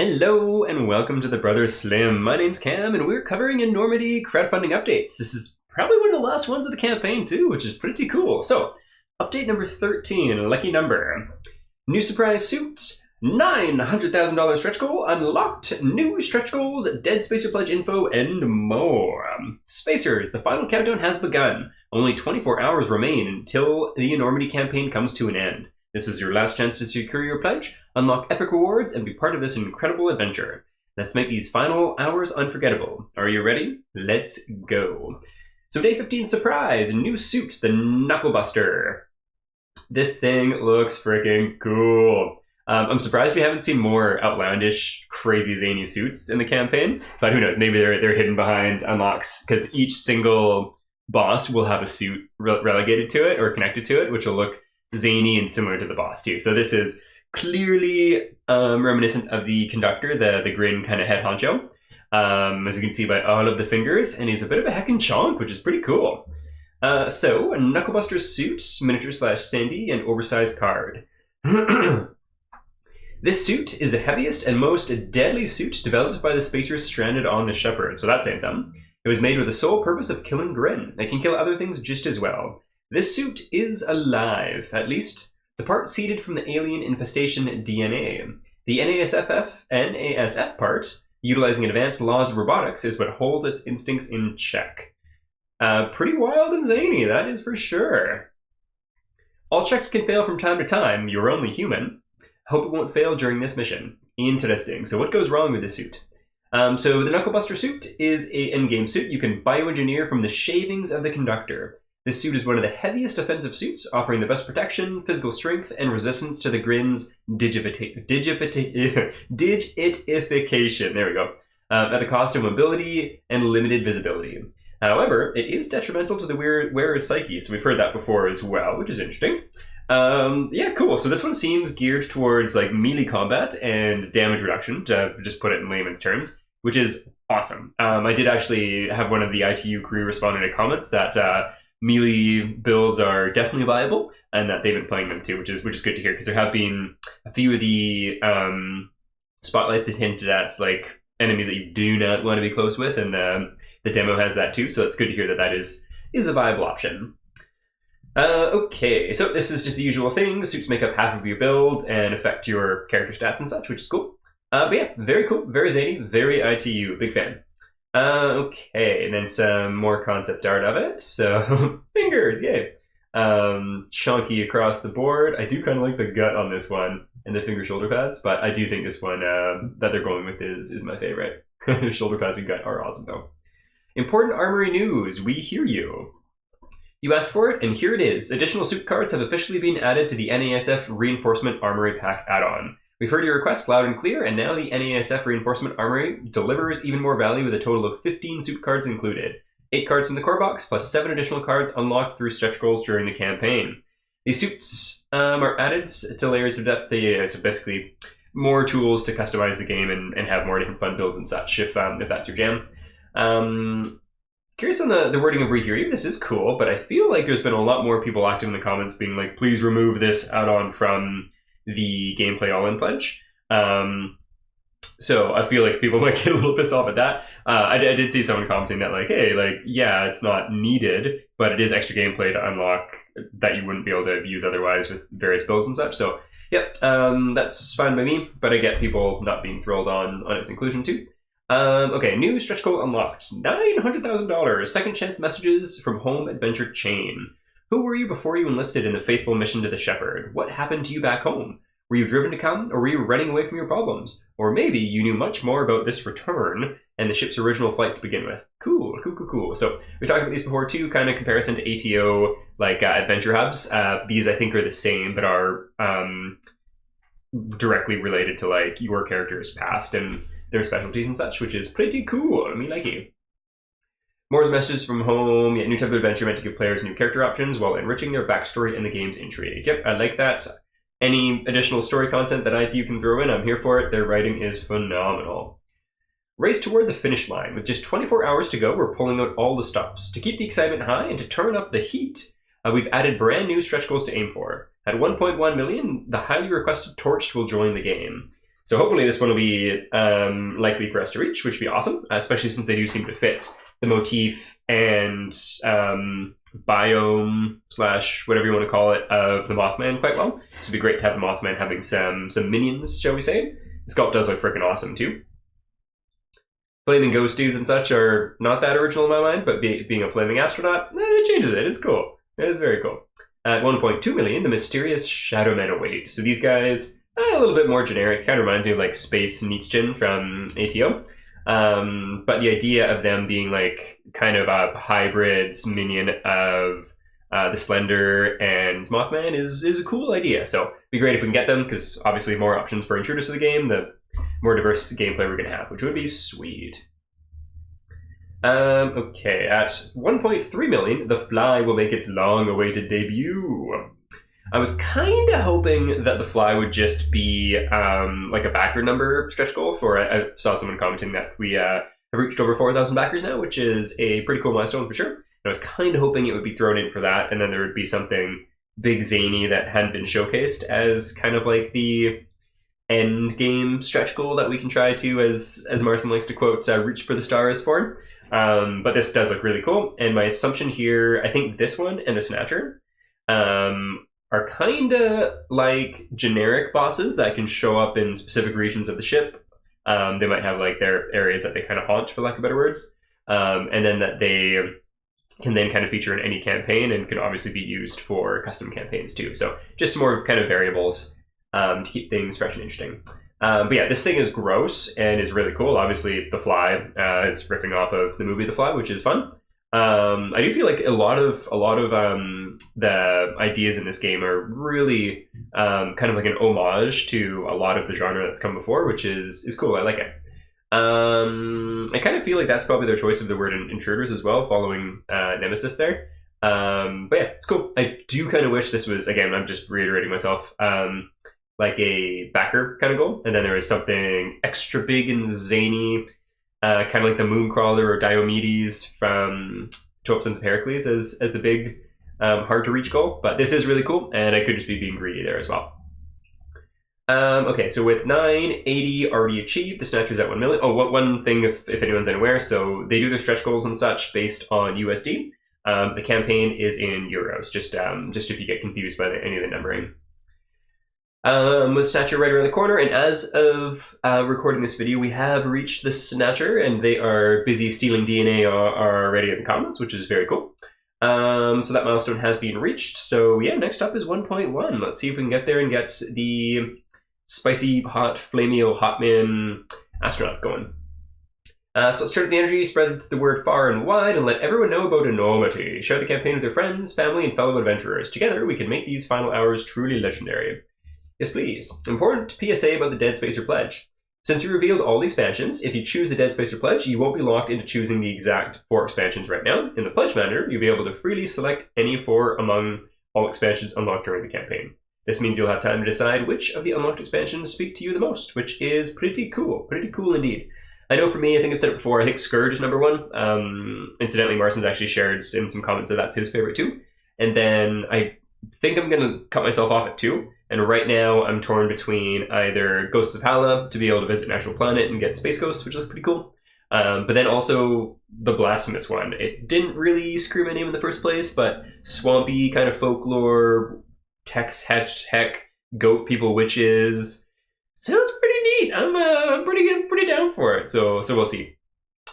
Hello and welcome to the Brother Slim. My name's Cam and we're covering Enormity crowdfunding updates. This is probably one of the last ones of the campaign too, which is pretty cool. So, update number 13, lucky number. New surprise suit, $900,000 stretch goal, unlocked, new stretch goals, Dead Spacer pledge info, and more. Spacers, the final countdown has begun. Only 24 hours remain until the Enormity campaign comes to an end. This is your last chance to secure your pledge, unlock epic rewards, and be part of this incredible adventure. Let's make these final hours unforgettable. Are you ready? Let's go. So day 15 surprise, new suit, the Knucklebuster. This thing looks freaking cool. I'm surprised we haven't seen more outlandish, crazy, zany suits in the campaign, but who knows, maybe they're hidden behind unlocks, because each single boss will have a suit relegated to it or connected to it, which will look zany and similar to the boss too. So this is clearly reminiscent of the conductor, the grin kind of head honcho, as you can see by all of the fingers, and he's a bit of a heckin' chonk, which is pretty cool. So, a Knucklebuster suit, miniature / standee, and oversized card. This suit is the heaviest and most deadly suit developed by the Spacers stranded on the Shepherd, so that's saying something. It was made with the sole purpose of killing Grin. It can kill other things just as well. This suit is alive, at least the part seeded from the alien infestation DNA. The NASF part, utilizing advanced laws of robotics, is what holds its instincts in check. Pretty wild and zany, that is for sure. All checks can fail from time to time. You're only human. Hope it won't fail during this mission. Interesting. So what goes wrong with this suit? So the Knucklebuster suit is an in-game suit you can bioengineer from the shavings of the conductor. This suit is one of the heaviest offensive suits, offering the best protection, physical strength, and resistance to the Grin's digitification. There we go. At the cost of mobility and limited visibility. However, it is detrimental to the wearer's psyche, so we've heard that before as well, which is interesting. Yeah, cool. So this one seems geared towards like melee combat and damage reduction, to just put it in layman's terms, which is awesome. I did actually have one of the ITU crew respond in the comments that melee builds are definitely viable, and that they've been playing them too, which is good to hear, because there have been a few of the spotlights that hinted at like enemies that you do not want to be close with, and the demo has that too, so it's good to hear that that is a viable option. Okay, so this is just the usual thing. Suits make up half of your builds and affect your character stats and such, which is cool. But yeah, very cool, very zany, very ITU, big fan. Okay, and then some more concept art of it. So, fingers, yay. Chunky across the board. I do kind of like the gut on this one and the finger shoulder pads, but I do think this one that they're going with is my favorite. The shoulder pads and gut are awesome though. Important armory news, we hear you. You asked for it, and here it is. Additional suit cards have officially been added to the NASF Reinforcement Armory Pack add-on. We've heard your requests loud and clear, and now the NASF Reinforcement Armory delivers even more value with a total of 15 suit cards included. 8 cards from the core box, plus 7 additional cards unlocked through stretch goals during the campaign. These suits are added to layers of depth, so basically more tools to customize the game and have more different fun builds and such, if that's your jam. Curious on the wording of Rehear. This is cool, but I feel like there's been a lot more people active in the comments being like, please remove this add-on from the gameplay all-in pledge. So I feel like people might get a little pissed off at that. I did see someone commenting that like, hey, like, yeah, it's not needed, but it is extra gameplay to unlock that you wouldn't be able to use otherwise with various builds and such. So, yep, that's fine by me, but I get people not being thrilled on its inclusion too. Okay, new stretch goal unlocked. $900,000. Second chance messages from Home Adventure Chain. Who were you before you enlisted in the faithful mission to the Shepherd? What happened to you back home? Were you driven to come, or were you running away from your problems? Or maybe you knew much more about this return and the ship's original flight to begin with. Cool. So we talked about these before too, kind of comparison to ATO, like adventure hubs. These I think are the same, but are directly related to like your character's past and their specialties and such, which is pretty cool. I mean, like you. More messages from home. Yeah, new type of adventure meant to give players new character options while enriching their backstory and the game's intrigue. Yep, I like that. Any additional story content that ITU can throw in, I'm here for it. Their writing is phenomenal. Race toward the finish line. With just 24 hours to go, we're pulling out all the stops. To keep the excitement high and to turn up the heat, we've added brand new stretch goals to aim for. At 1.1 million, the highly requested Torched will join the game. So hopefully this one will be likely for us to reach, which would be awesome, especially since they do seem to fit the motif and biome slash whatever you want to call it of the Mothman quite well. So it'd be great to have the Mothman having some minions, shall we say. The sculpt does look freaking awesome too. Flaming ghost dudes and such are not that original in my mind, but being a flaming astronaut, it changes it. It's cool. It is very cool. At 1.2 million, the mysterious Shadow Men await. So these guys, a little bit more generic. Kind of reminds me of like Space Nietzsche from ATO. But the idea of them being like kind of a hybrid minion of the Slender and Mothman is a cool idea. So it'd be great if we can get them, because obviously more options for intruders for the game, the more diverse gameplay we're going to have, which would be sweet. Okay, at 1.3 million, The Fly will make its long-awaited debut. I was kind of hoping that The Fly would just be like a backer number stretch goal for. I saw someone commenting that we have reached over 4,000 backers now, which is a pretty cool milestone for sure. And I was kind of hoping it would be thrown in for that, and then there would be something big zany that hadn't been showcased as kind of like the end game stretch goal that we can try to, as Marcin likes to quote, reach for the stars for. But this does look really cool, and my assumption here, I think this one and the Snatcher are kind of like generic bosses that can show up in specific regions of the ship. They might have like their areas that they kind of haunt, for lack of better words, and then that they can then kind of feature in any campaign and can obviously be used for custom campaigns too. So just some more kind of variables to keep things fresh and interesting. But yeah, this thing is gross and is really cool. Obviously, The Fly is riffing off of the movie The Fly, which is fun. I do feel like a lot of the ideas in this game are really kind of like an homage to a lot of the genre that's come before, which is cool. I like it. I kind of feel like that's probably their choice of the word intruders as well, following Nemesis there. But yeah, it's cool. I do kind of wish this was, again, I'm just reiterating myself, like a backer kind of goal, and then there is something extra big and zany, kind of like the Mooncrawler or Diomedes from 12 Sons of Heracles as the big hard to reach goal. But this is really cool, and I could just be being greedy there as well. Okay, so with 980 already achieved, the Snatcher's at 1 million. Oh, one thing, if anyone's unaware, so they do their stretch goals and such based on USD. The campaign is in euros, just if you get confused by any of the numbering. With Snatcher right around the corner, and as of recording this video, we have reached the Snatcher, and they are busy stealing DNA already in the comments, which is very cool. So that milestone has been reached. So yeah, next up is 1.1. Let's see if we can get there and get the spicy, hot, flameo, hotman astronauts going. So let's turn up the energy, spread the word far and wide, and let everyone know about Enormity. Share the campaign with their friends, family, and fellow adventurers. Together, we can make these final hours truly legendary. Yes, please. Important PSA about the Dead Spacer Pledge. Since we revealed all the expansions, if you choose the Dead Spacer Pledge, you won't be locked into choosing the exact 4 expansions right now. In the Pledge Manager, you'll be able to freely select any 4 among all expansions unlocked during the campaign. This means you'll have time to decide which of the unlocked expansions speak to you the most, which is pretty cool. Pretty cool indeed. I know for me, I think I've said it before, I think Scourge is number 1. Incidentally, Marcin's actually shared in some comments that that's his favorite too. And then I think I'm going to cut myself off at 2. And right now, I'm torn between either Ghosts of Hala to be able to visit an actual planet and get Space Ghosts, which looks pretty cool. But then also the Blasphemous one. It didn't really scream my name in the first place, but swampy kind of folklore, Tex Heck, goat people, witches. Sounds pretty neat. I'm pretty down for it. So we'll see.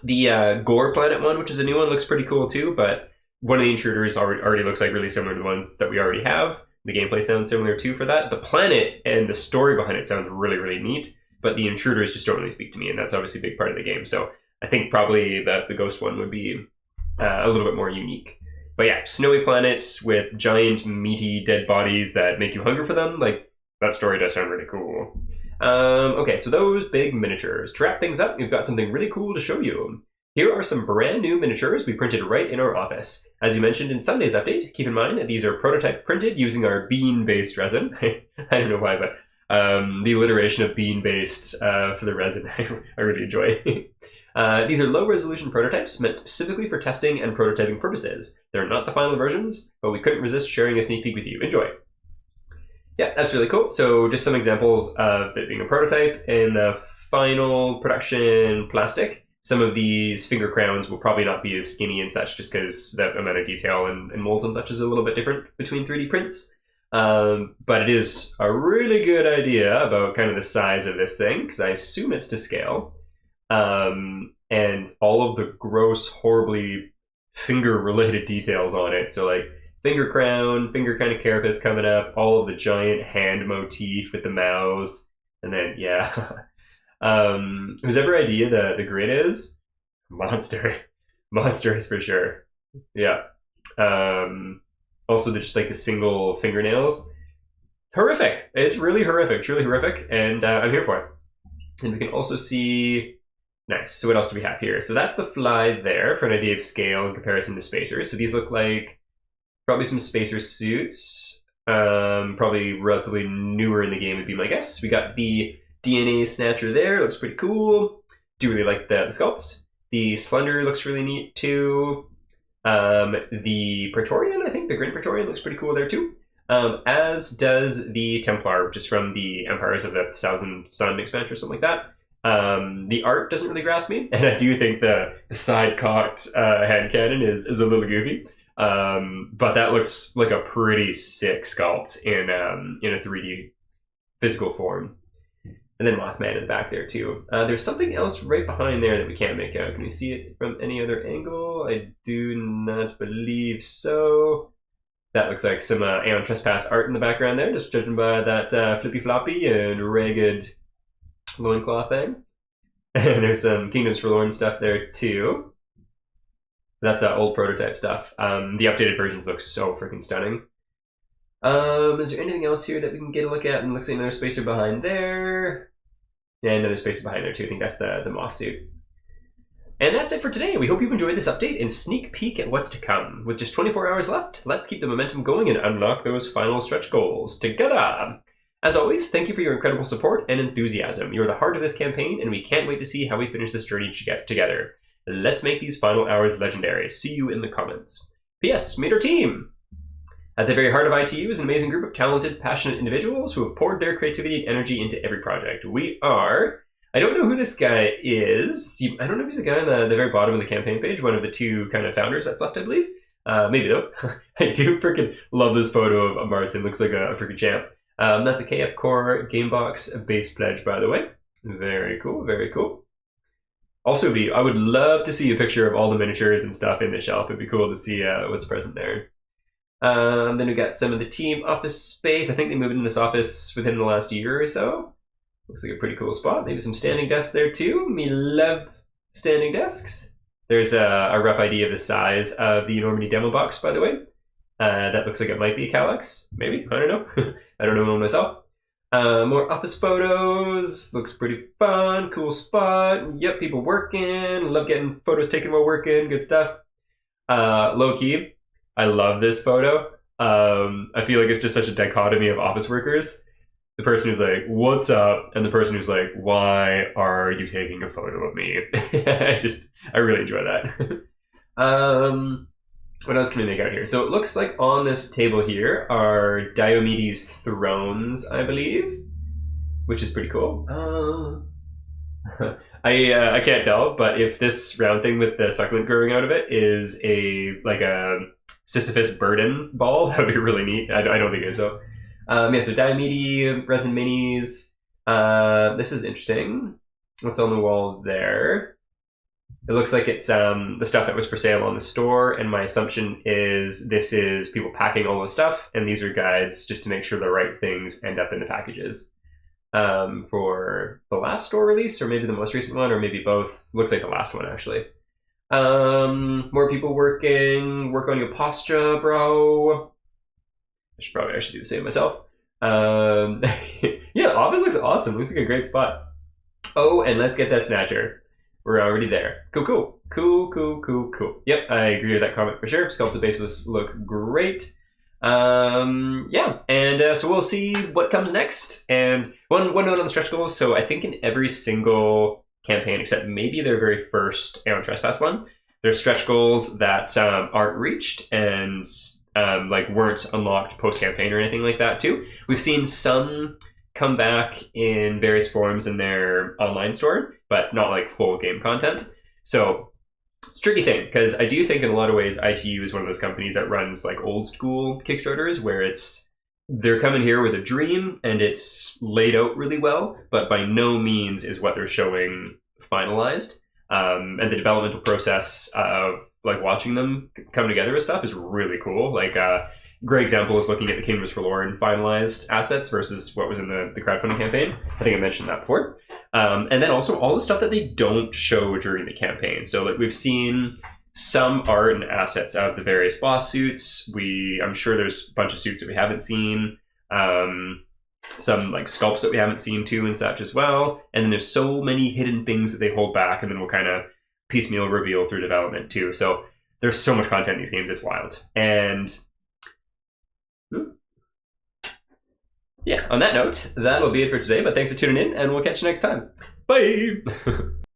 The Gore Planet one, which is a new one, looks pretty cool too. But one of the intruders already looks like really similar to the ones that we already have. The gameplay sounds similar too for that. The planet and the story behind it sounds really, really neat. But the intruders just don't really speak to me, and that's obviously a big part of the game. So I think probably that the Ghost one would be a little bit more unique. But yeah, snowy planets with giant, meaty, dead bodies that make you hungry for them. Like, that story does sound really cool. Okay, so those big miniatures. To wrap things up, we've got something really cool to show you. Here are some brand new miniatures we printed right in our office. As you mentioned in Sunday's update, keep in mind that these are prototype printed using our bean-based resin. I don't know why, but the alliteration of bean-based for the resin, I really enjoy. These are low-resolution prototypes meant specifically for testing and prototyping purposes. They're not the final versions, but we couldn't resist sharing a sneak peek with you. Enjoy. yeah, that's really cool. So just some examples of it being a prototype. In the final production plastic, some of these finger crowns will probably not be as skinny and such, just because the amount of detail and molds and such is a little bit different between 3D prints. But it is a really good idea about kind of the size of this thing, because I assume it's to scale. And all of the gross, horribly finger-related details on it. So like finger crown, finger kind of carapace coming up, all of the giant hand motif with the mouths, and then yeah. Whosever idea the grid is, monstrous for sure. Yeah. Also, just like the single fingernails, horrific. It's really horrific, truly horrific, and I'm here for it. And we can also see, nice. So what else do we have here? So that's the fly there for an idea of scale in comparison to spacers. So these look like probably some spacer suits. Probably relatively newer in the game would be my guess. We got the DNA snatcher there, looks pretty cool. Do really like the sculpt. The slender looks really neat too. The Praetorian, I think the Grand Praetorian looks pretty cool there too. As does the Templar, which is from the Empires of the Thousand Sun expansion or something like that. The art doesn't really grasp me, and I do think the side-cocked hand cannon is a little goofy. But that looks like a pretty sick sculpt in a 3D physical form. And then Mothman in the back there too. There's something else right behind there that we can't make out. Can we see it from any other angle? I do not believe so. That looks like some Aeon Trespass art in the background there, just judging by that flippy floppy and ragged loincloth thing. And there's some Kingdoms Forlorn stuff there too. That's old prototype stuff. The updated versions look so freaking stunning. Is there anything else here that we can get a look at? And looks like another spacer behind there. Yeah, another spacer behind there too. I think that's the moss suit. And that's it for today. We hope you've enjoyed this update and sneak peek at what's to come. With just 24 hours left, let's keep the momentum going and unlock those final stretch goals together. As always, thank you for your incredible support and enthusiasm. You're the heart of this campaign, and we can't wait to see how we finish this journey together. Let's make these final hours legendary. See you in the comments. P.S. Meet our team! At the very heart of ITU is an amazing group of talented, passionate individuals who have poured their creativity and energy into every project. We are... I don't know who this guy is. I don't know if he's the guy on the very bottom of the campaign page, one of the two kind of founders that's left, I believe. Maybe though. I do freaking love this photo of Marcin. Looks like a freaking champ. That's a KF Core Gamebox base pledge, by the way. Very cool, very cool. Also, I would love to see a picture of all the miniatures and stuff in the shelf. It'd be cool to see what's present there. Then we got some of the team office space. I think they moved into this office within the last year or so. Looks like a pretty cool spot. Maybe some standing desks there too. Me love standing desks. There's a rough idea of the size of the Enormity demo box, by the way. That looks like it might be a Calyx. Maybe. I don't know. I don't know one myself. More office photos. Looks pretty fun. Cool spot. Yep, people working. Love getting photos taken while working. Good stuff. Low key. I love this photo. I feel like it's just such a dichotomy of office workers. The person who's like, what's up? And the person who's like, why are you taking a photo of me? I really enjoy that. What else can we make out here? So it looks like on this table here are Diomedes' thrones, I believe, which is pretty cool. I can't tell, but if this round thing with the succulent growing out of it is a Sisyphus burden ball, that would be really neat. I don't think it is though. Yeah, so Diomedes, resin minis. This is interesting. What's on the wall there? It looks like it's the stuff that was for sale on the store, and my assumption is this is people packing all the stuff, and these are guides just to make sure the right things end up in the packages. For the last store release, or maybe the most recent one, or maybe both. Looks like the last one, actually. More people working. Work on your posture, bro. I should do the same myself. Yeah, office looks awesome. Looks like a great spot. Oh, and let's get that snatcher. We're already there. Cool. Yep, I agree with that comment for sure. Sculpted bases look great. Yeah, and so we'll see what comes next. And one note on the stretch goals. So I think in every single campaign, except maybe their very first Aeon Trespass one, there's stretch goals that aren't reached, and like weren't unlocked post-campaign or anything like that too. We've seen some come back in various forms in their online store, but not like full game content. So it's a tricky thing, because I do think in a lot of ways ITU is one of those companies that runs like old school Kickstarters where they're coming here with a dream and it's laid out really well, but by no means is what they're showing finalized. And the developmental process of like watching them come together with stuff is really cool. Like great example is looking at the Kingdoms Forlorn finalized assets versus what was in the crowdfunding campaign. I think I mentioned that before. And then also all the stuff that they don't show during the campaign. So like we've seen some art and assets of the various boss suits. I'm sure there's a bunch of suits that we haven't seen. Some like sculpts that we haven't seen too and such as well. And then there's so many hidden things that they hold back and then we'll kind of piecemeal reveal through development too. So there's so much content in these games, it's wild. And yeah, on that note, that'll be it for today, but thanks for tuning in and we'll catch you next time. Bye!